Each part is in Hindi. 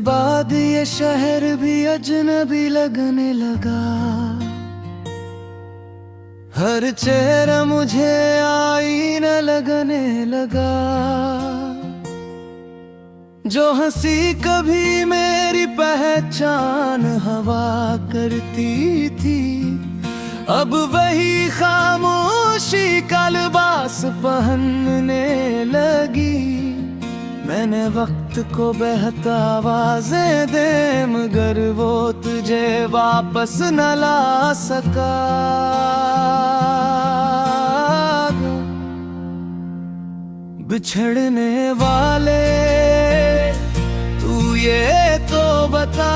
बाद ये शहर भी अजनबी लगने लगा। हर चेहरा मुझे आईना लगने लगा। जो हंसी कभी मेरी पहचान हवा करती थी, अब वही खामोशी का लिबास पहनने लगी। मैंने वक्त को बहता आवाज़ें दे, मगर वो तुझे वापस न ला सका। बिछड़ने वाले तू ये तो बता,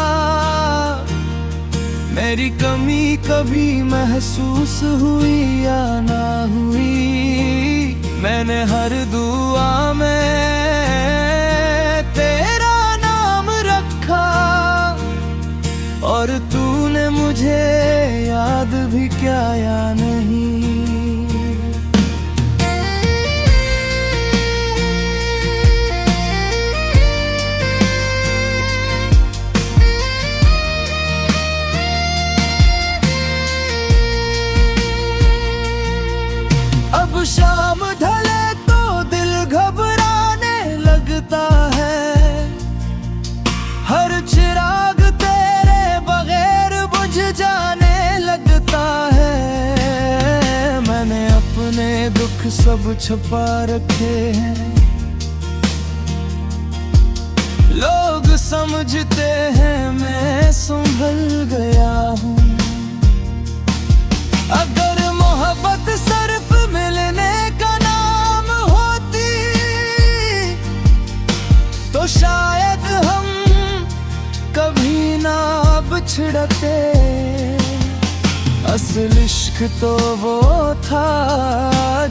मेरी कमी कभी महसूस हुई या ना हुई। मैंने हर दुआ में तेरा नाम रखा, और तूने मुझे याद भी क्या या नहीं। अब शाम ढले तो दिल घबराने लगता है। हर चिराग तेरे बगैर बुझ जाने लगता है। मैंने अपने दुख सब छुपा रखे हैं। लोग समझते हैं मैं संभल गया हूँ। अगर मोहब्बत सिर्फ मिलने का नाम होती, तो शायद हम कभी ना बिछड़ते। असल इश्क तो वो था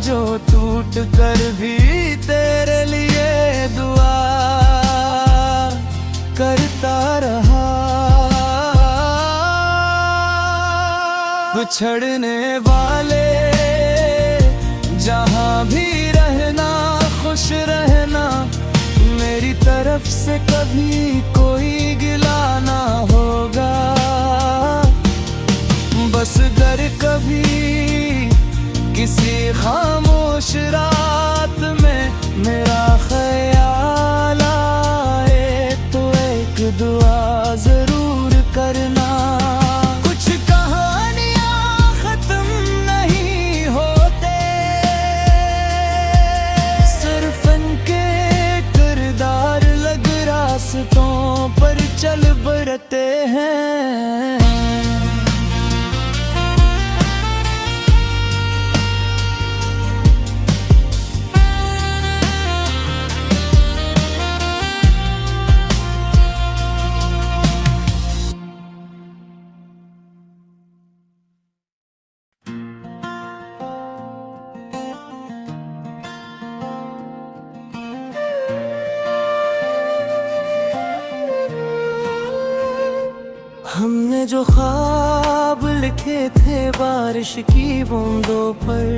जो टूट कर भी तेरे लिए दुआ करता रहा। बिछड़ने वाले जहाँ भी रहना, खुश रहना। मेरी तरफ से कभी कोई गिला ना होगा। बस अगर कभी किसी खामोश रात में मेरा ख्याल आए, तो एक दुआ जरूर करना। कुछ कहानियाँ खत्म नहीं होते, सिर्फ उनके किरदार लग रास्तों पर चल बरते हैं। हमने जो ख्वाब लिखे थे बारिश की बूंदों पर,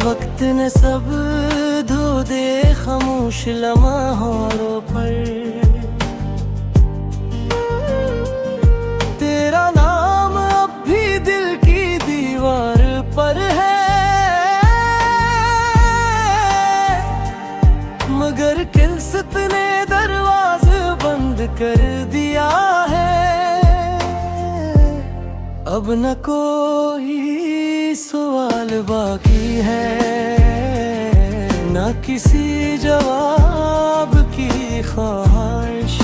वक्त ने सब धो दे खामोश लम्हों पर। तेरा नाम अब भी दिल की दीवार पर है, मगर किस्मत ने दरवाज़ा बंद कर दिया है। अब न कोई सवाल बाकी है, न किसी जवाब की ख्वाहिश।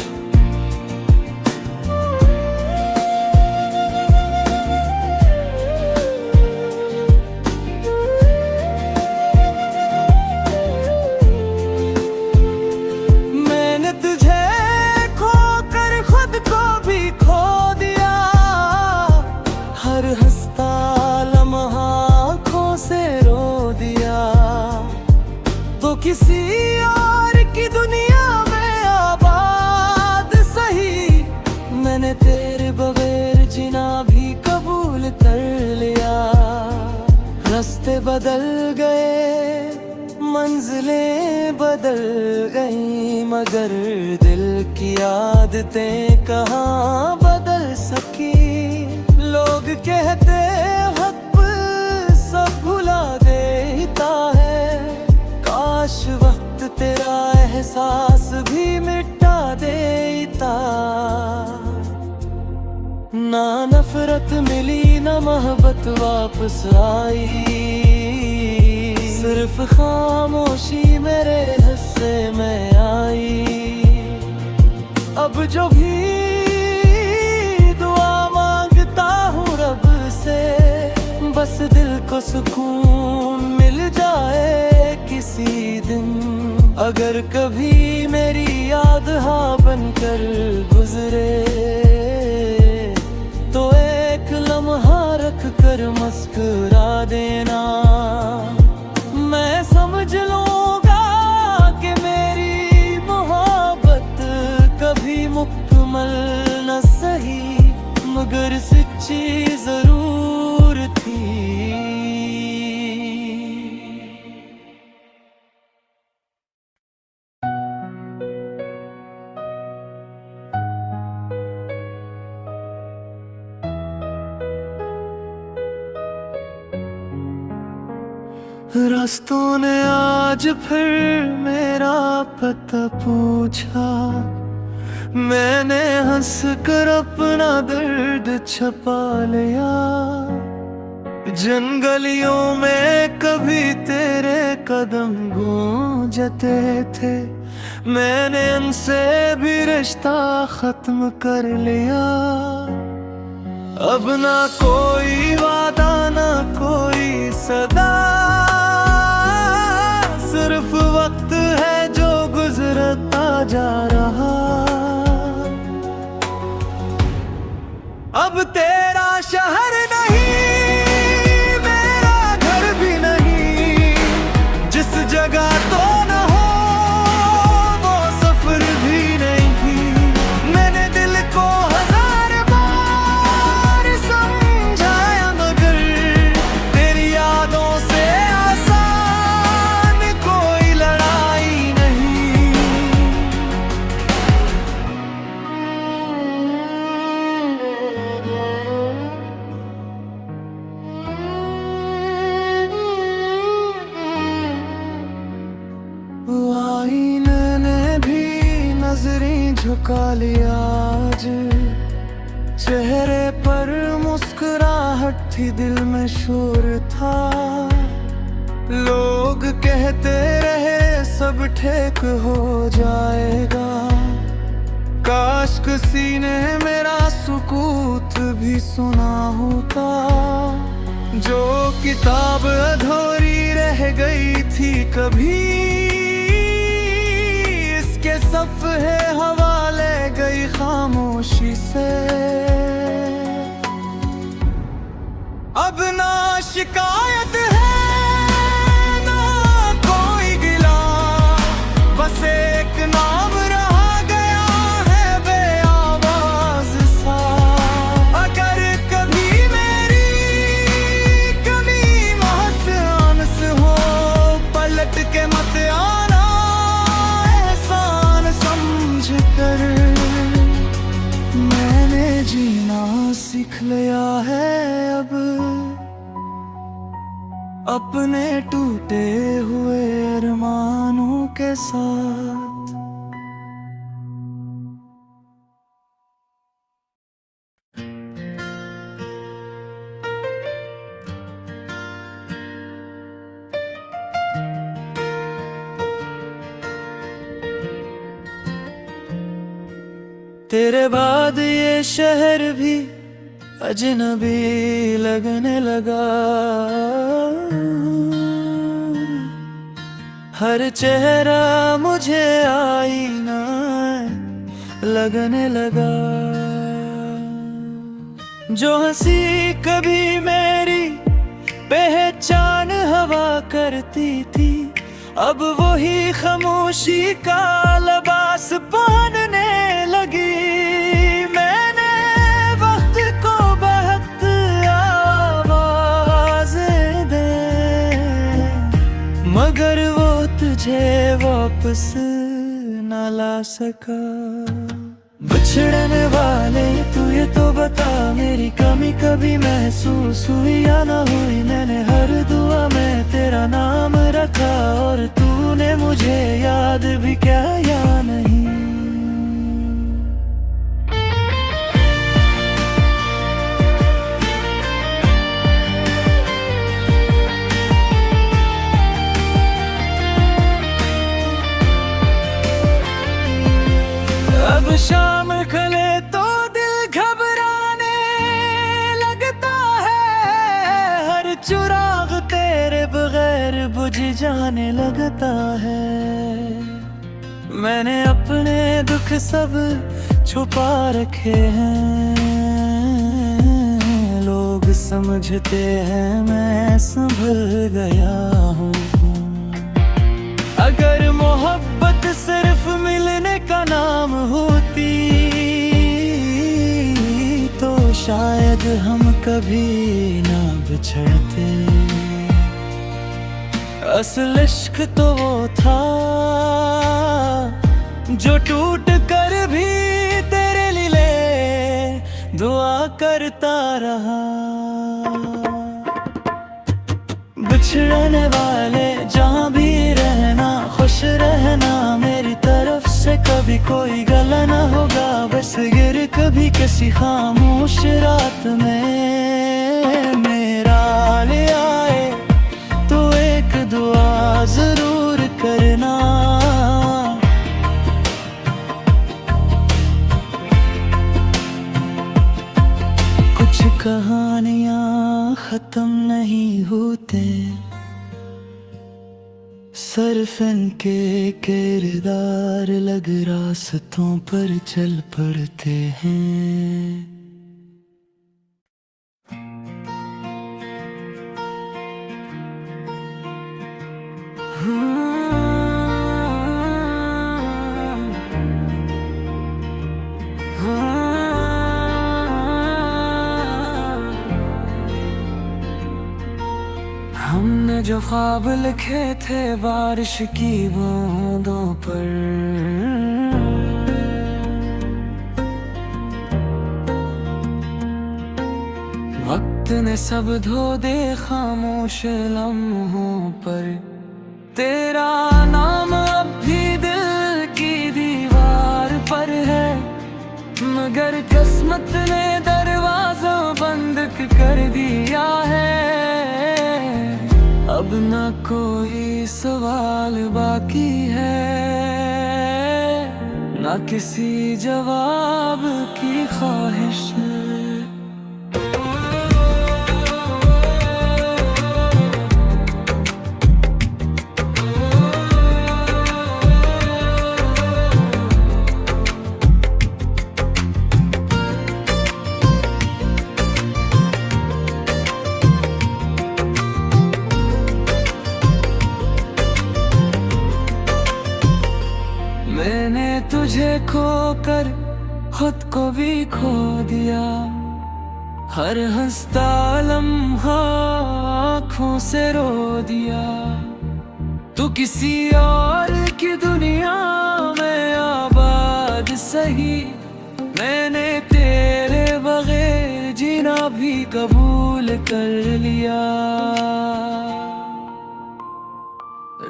किसी और की दुनिया में आबाद सही, मैंने तेरे बगैर जीना भी कबूल कर लिया। रास्ते बदल गए, मंजिलें बदल गई, मगर दिल की आदतें कहाँ बदल सकी। लोग कहते वक्त सब भुला देता है, काश वक्त तेरा एहसास भी मिटा देता। ना नफरत मिली ना मोहब्बत वापस आई, सिर्फ खामोशी मेरे हिस्से में आई। अब जो भी दुआ मांगता हूँ रब से, बस दिल को सुकून मिल जाए किसी दिन। अगर कभी मेरी याद हाँ बनकर गुजरे, तो एक लम्हा रख कर मुस्कुरा देना। मैं समझ लूंगा कि मेरी मोहब्बत कभी मुकम्मल न सही, मगर सच्ची जरूर थी। रास्तों ने आज फिर मेरा पता पूछा, मैंने हंस कर अपना दर्द छुपा लिया। जंगलियों में कभी तेरे कदम गूंजते थे, मैंने उनसे भी रिश्ता खत्म कर लिया। अब ना कोई वादा ना कोई सदा, सिर्फ वक्त है जो गुजरता जा रहा। अब तेरा शहर नहीं, मेरा घर भी नहीं, जिस जगह तो न हो वो सफर भी नहीं। मैंने दिल को हजार बार समझाया, मगर तेरी यादों से आसान कोई लड़ाई नहीं। आईने ने भी नजरें झुका लिया आज, चेहरे पर मुस्कुराहट थी दिल में शोर था। लोग कहते रहे सब ठीक हो जाएगा, काश किसी ने मेरा सुकूत भी सुना होता। जो किताब अधूरी रह गई थी कभी, इसके सफ़े हवाले गई खामोशी से। अब ना शिकायत है ना कोई गिला, बस एक नाम रहा गया है बेआवाज सा। अगर कभी मेरी कभी महस आनस हो, पलट के मत आना एहसान समझ कर। मैंने जीना सीख लिया है अब, अपने टूटे हुए अरमानों के साथ। तेरे बाद ये शहर भी अजनबी लगने लगा, हर चेहरा मुझे आईना लगने लगा। जो हंसी कभी मेरी पहचान हवा करती थी, अब वही खामोशी का लिबास पहनने लगी। मैंने वक्त को बहुत आवाज़ें दे, मगर वो तुझे वापस न ला सका। बिछड़ने वाले तू ये तो बता, मेरी कमी कभी महसूस हुई या ना हुई। मैंने हर दुआ में तेरा नाम रखा, और तूने मुझे याद भी क्या या नहीं। अब शाम खले तो दिल घबराने लगता है, हर चिराग तेरे बगैर बुझ जाने लगता है। मैंने अपने दुख सब छुपा रखे हैं, लोग समझते हैं मैं संभल गया हूँ। अगर मोहब्बत सिर्फ मिलने का नाम होती, तो शायद हम कभी ना बिछड़ते। असल इश्क तो वो था जो टूट कर भी तेरे लिए दुआ करता रहा। बिछड़ने वाले जहाँ भी रहना, खुश रहना, मेरी तरफ से कभी कोई गला ना होगा। बस गिर कभी किसी खामोश रात में मेरा ले आए, तो एक दुआ जरूर करना। कुछ कहानियाँ खत्म नहीं होते, सिर्फ इनके किरदार लग रास्तों पर चल पड़ते हैं। हमने जो ख्वाब लिखे थे बारिश की बूंदों पर, वक्त ने सब धो दे खामोश लम्हों पर। तेरा नाम अब भी दिल की दीवार पर है, मगर किस्मत ने दरवाजा बंद कर दिया है। अब ना कोई सवाल बाकी है, ना किसी जवाब की ख्वाहिश। मैंने तुझे खोकर खुद को भी खो दिया, हर हंसता लम्हा आँखों से रो दिया। तू किसी और की दुनिया में आबाद सही, मैंने तेरे बगैर जीना भी कबूल कर लिया।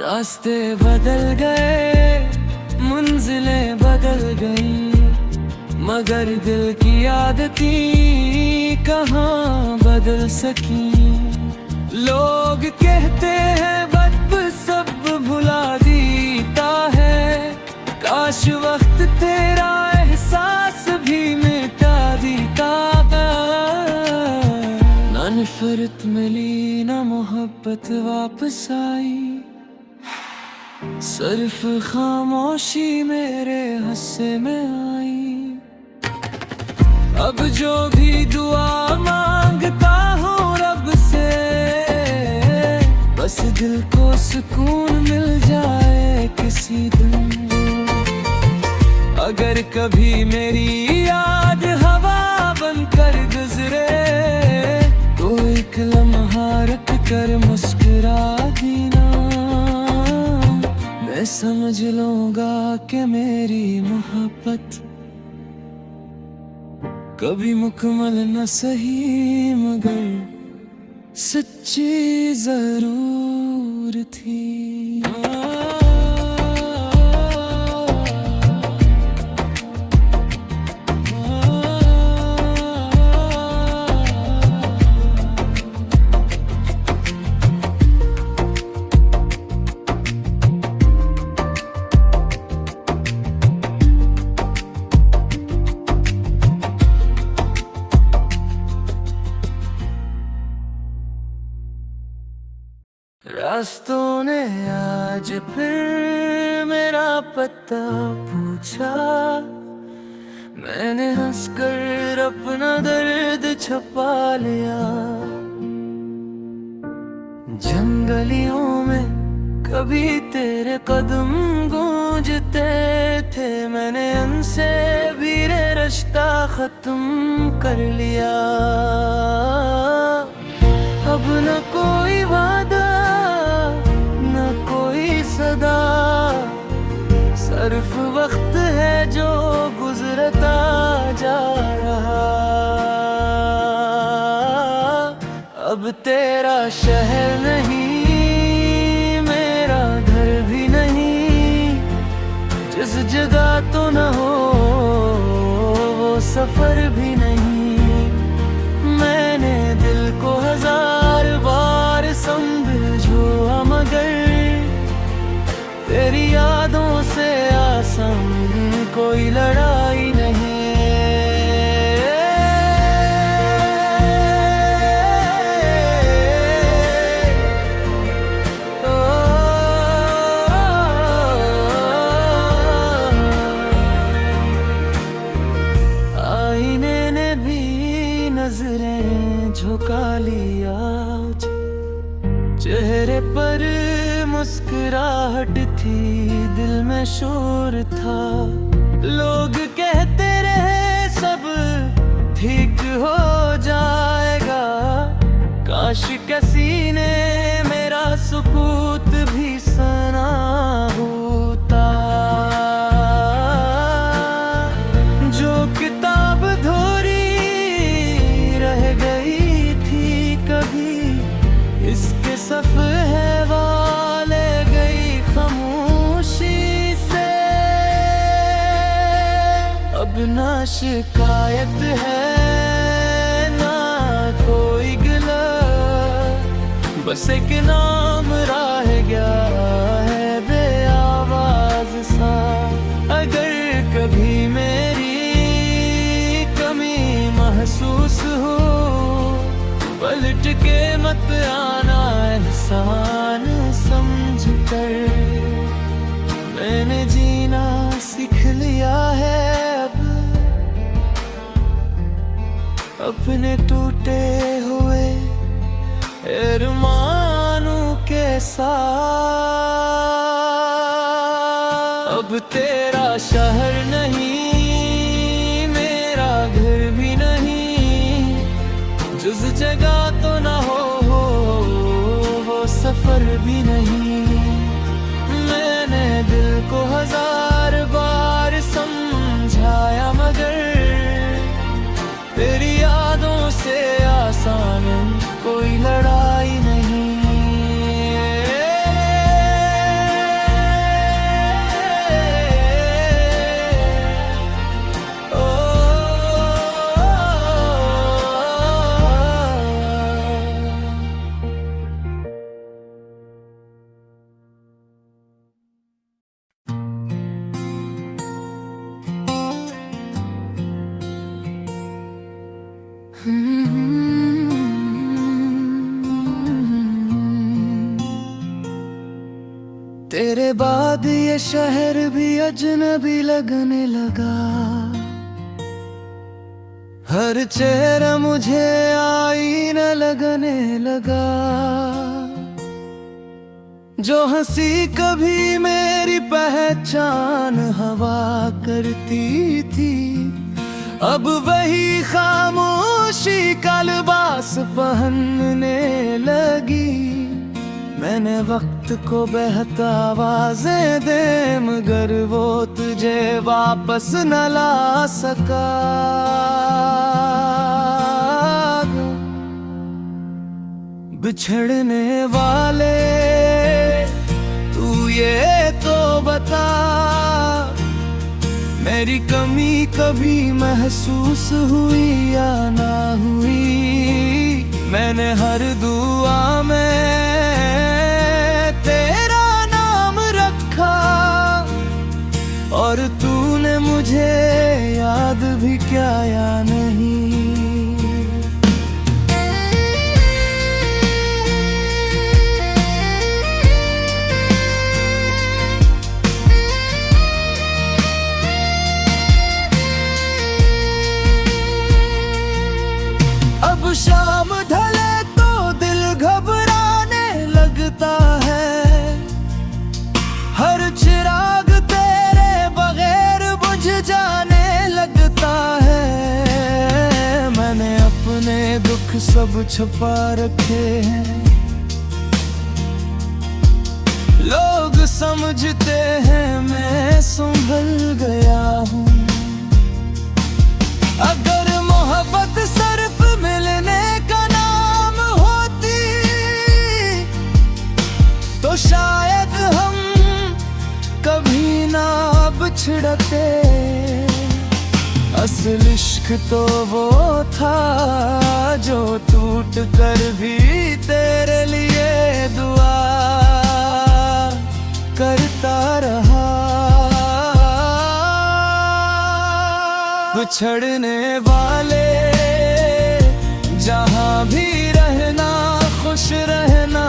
रास्ते बदल गए, मंजिलें बदल गई, मगर दिल की आदतें कहाँ बदल सकी। लोग कहते हैं वक्त सब भुला देता है, काश वक्त तेरा एहसास भी मिटा देता। ना नफरत मिली ना मोहब्बत वापस आई, सिर्फ खामोशी मेरे हिस्से में आई। अब जो भी दुआ मांगता हूँ रब से, बस दिल को सुकून मिल जाए किसी दिन। अगर कभी मेरी याद हवा बनकर गुजरे, तो एक लम्हा रुक कर मुस्कुरा देना। मैं समझ लूंगा कि मेरी मोहब्बत कभी मुकम्मल न सही मगर सच्ची जरूर थी। रास्तों ने आज फिर मेरा पता पूछा, मैंने हंसकर अपना दर्द छुपा लिया। जंगलियों में कभी तेरे कदम गूंजते थे, मैंने उनसे भी रिश्ता खत्म कर लिया। अब न कोई वादा न कोई सदा, सिर्फ वक्त है जो गुजरता जा रहा। अब तेरा शहर नहीं मेरा घर भी नहीं, जिस जगह तो न हो वो सफर भी नहीं। मैंने दिल को हजार बार समझा मगर तेरी यादों से आसान कोई लड़ाई नहीं। आईने ने भी नजरें झुका लिया, चेहरे पर मुस्कुराहट थी, दिल में शोर था। लोग कहते रहे सब ठीक हो जाएगा, काश किसी ने मेरा सुकूत भी सुना होता। जो किताब धोरी रह गई थी कभी, इसके सफ़े वाले गई खामोशी से। अब ना शिकायत है ना कोई गिला, बस एक नाम रह गया है बेआवाज सा। अगर कभी मेरी कमी महसूस हो, पलट के मत आना एहसान समझ कर। मैंने जीना सीख लिया है अब अपने टूटे हुए अरमानों के साथ। अब तेरा शहर नहीं मेरा घर भी नहीं, जिस जगह तो ना हो वो सफर भी नहीं। मैंने दिल को हजार बार समझाया मगर तेरी यादों से आसान कोई लड़ाई नहीं। तेरे बाद ये शहर भी अजनबी लगने लगा, हर चेहरा मुझे आईना लगने लगा। जो हंसी कभी मेरी पहचान हवा करती थी, अब वही खामोशी का लिबास पहनने लगी। मैंने वक्त को बहता आवाज़ें दे, मगर वो तुझे वापस न ला सका। बिछड़ने वाले तू ये तो बता, मेरी कमी कभी महसूस हुई या ना हुई। मैंने हर दुआ में तेरा नाम रखा, और तूने मुझे याद भी क्या या नहीं। अब शाम ढले तो दिल घबराने लगता है, हर चिराग तेरे बगैर बुझ जाने लगता है। मैंने अपने दुख सब छुपा रखे हैं, लोग समझते हैं मैं संभल गया हूँ। अगर मोहब्बत सिर्फ मिलने का नाम होती, तो शायद हम कभी ना बिछड़ते। असल इश्क तो वो था जो टूट कर भी तेरे लिए दुआ करता रहा। बिछड़ने वाले जहाँ भी रहना, खुश रहना,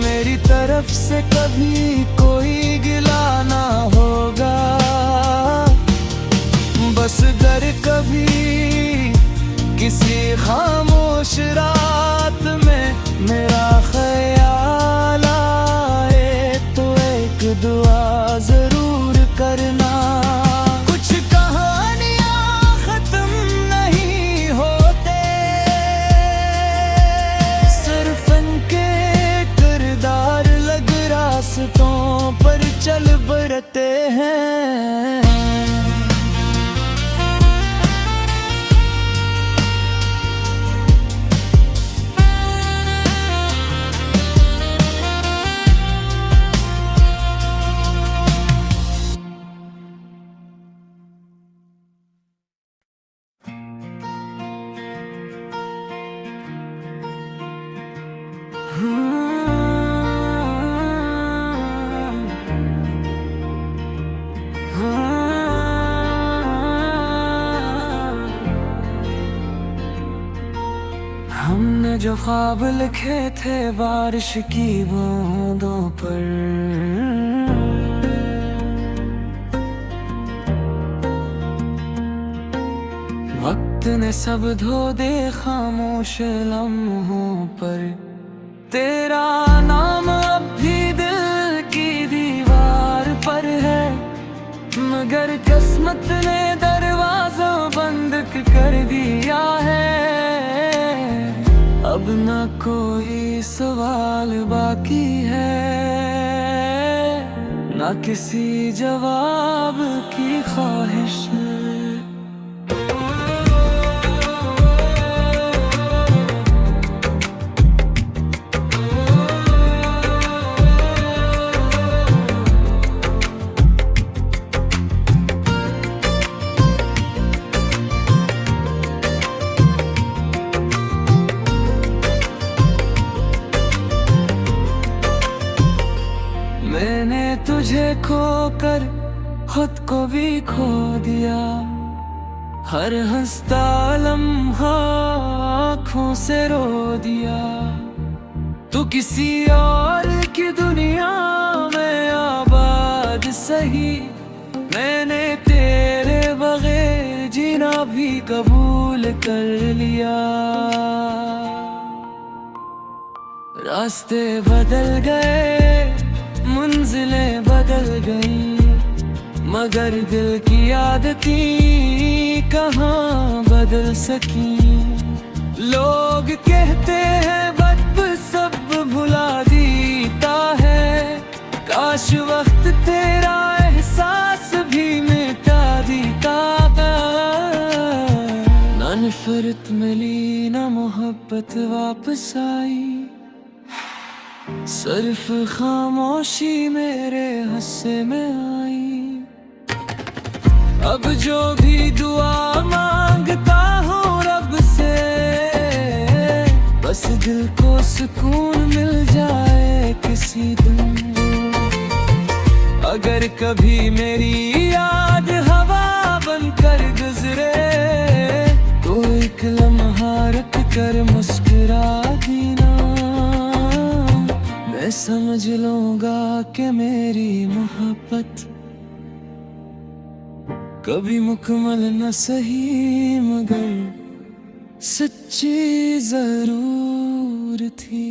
मेरी तरफ से कभी कोई गिला ना होगा। बस अगर कभी किसी खामोश रात में मेरा ख्याल आए, तो एक दुआ जरूर करना। कुछ कहानियां खत्म नहीं होते, सिर्फ उनके किरदार लग रास्तों पर चल बरते हैं। हमने जो ख्वाब लिखे थे बारिश की बूंदों पर, वक्त ने सब धो दे खामोश लम्हों पर। तेरा नाम अब भी दिल की दीवार पर है, मगर किस्मत ने दरवाजा बंद कर दिया है। अब न कोई सवाल बाकी है, न किसी जवाब की ख्वाहिश। मैंने तुझे खोकर खुद को भी खो दिया, हर हंसता लम्हा आँखों से रो दिया। तू किसी और की दुनिया में आबाद सही, मैंने तेरे बगैर जीना भी कबूल कर लिया। रास्ते बदल गए, मंजिलें बदल गई, मगर दिल की आदतें कहाँ बदल सकी। लोग कहते हैं बद सब भुला दी काश वक्त तेरा एहसास भी मिटा देता। ना नफरत मिली ना मोहब्बत वापस आई, सिर्फ खामोशी मेरे हिस्से में आई। अब जो भी दुआ मांगता हूँ रब से, बस दिल को सुकून मिल जाए किसी दिन। अगर कभी मेरी याद हवा बनकर गुजरे, तो एक लम्हा रख कर मुस्कुरा देना। मैं समझ लूंगा कि मेरी मोहब्बत कभी मुकम्मल न सही, मगर सच्ची जरूर थी।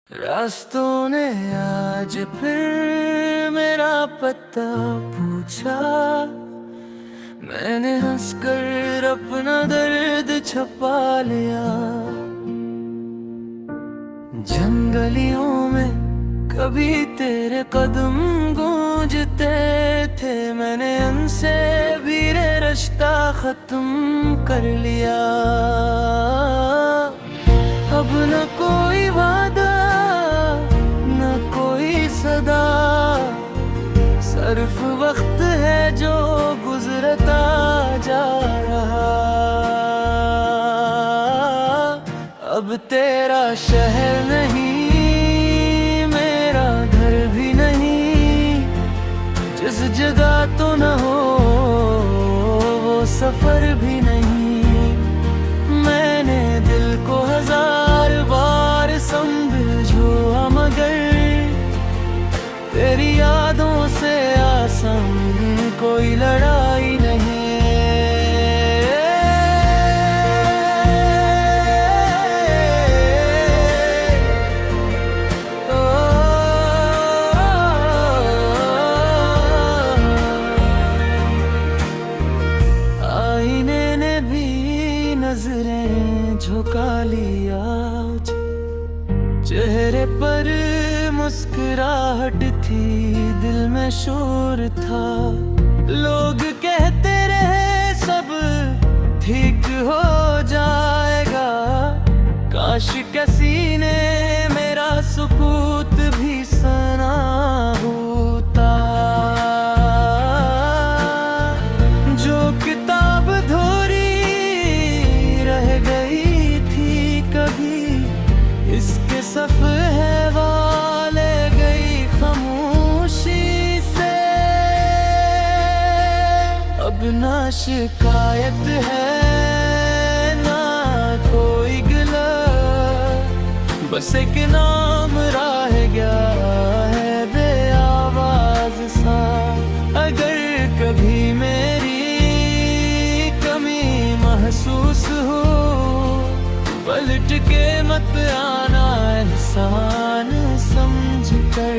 रास्तों ने आज फिर मेरा पता पूछा, मैंने हंसकर अपना दर्द छुपा लिया। जंगलियों में कभी तेरे कदम गूंजते थे, मैंने उनसे भी रिश्ता खत्म कर लिया। अब न कोई वादा न कोई सदा, सिर्फ वक्त है जो गुजरता जा रहा। अब तेरा शहर नहीं मेरा घर भी नहीं, जिस जगह तो न हो वो सफर भी नहीं। मैंने दिल को हजार बार समझा, मगर तेरी यादों से आसान कोई लड़ाई नहीं। आईने ने भी नजरें झुका लिया, चेहरे पर मुस्कुराहट थी, दिल में शोर था। लोग कहते रहे सब ठीक हो जाएगा, काश किसी ने मेरा सुकूत भी सुना होता। जो किताब धोरी रह गई थी कभी, इसके सफ़े वाले गई खामोशी से। अब ना शिकायत है ना कोई गिला, बस एक नाम रह गया है बेआवाज सा। अगर कभी मेरी कमी महसूस हो, पलट के मत आना एहसान समझ कर।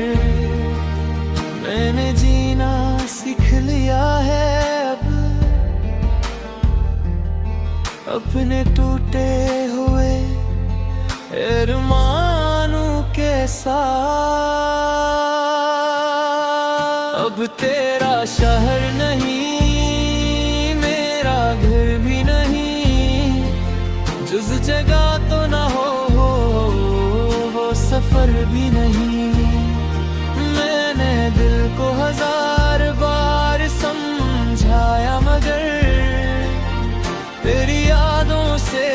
मैंने जीना सीख लिया है अब अपने टूटे हुए अरमानों के साथ। अब तेरा शहर नहीं मेरा घर भी नहीं, जिस जगह तो ना हो वो सफर भी नहीं। मैंने दिल को हजार बार समझाया, मगर तेरी यादों से